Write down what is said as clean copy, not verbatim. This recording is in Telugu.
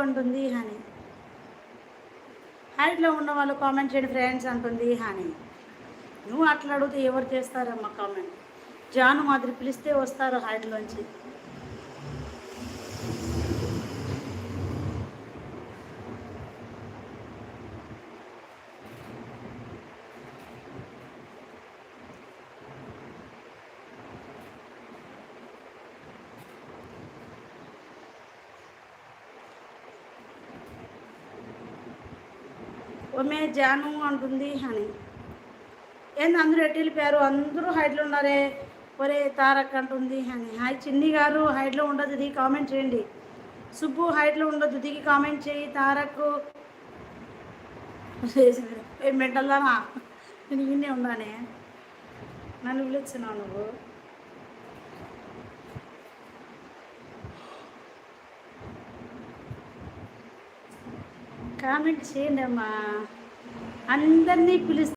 అంటుంది హనీ. హైట్లో ఉన్న వాళ్ళు కామెంట్ చేయండి ఫ్రెండ్స్ అంటుంది హనీ. నువ్వు అట్లా అడిగితే ఎవరు చేస్తారమ్మా కామెంట్? జాను మాదిరి పిలిస్తే వస్తారు హైట్లోంచి. ఓమే జాను అంటుంది హనీ. ఏంది అందరూ ఎటు వెళ్ళిపోయారు? అందరూ హైట్లో ఉన్నారే. ఒరే తారక్ అంటుంది హనీ. హాయ్ చిన్ని గారు, హైట్లో ఉండదు దిగి కామెంట్ చేయండి. సుబ్బు హైట్లో ఉండదు దిగి కామెంట్ చేయి. తారక్ ఏం మెంటల్దానా? నేను విన్నే ఉన్నానే. నన్ను పిలుస్తున్నావు నువ్వు. కామెంట్ చేయండి అమ్మా. అందరినీ పిలుస్తా.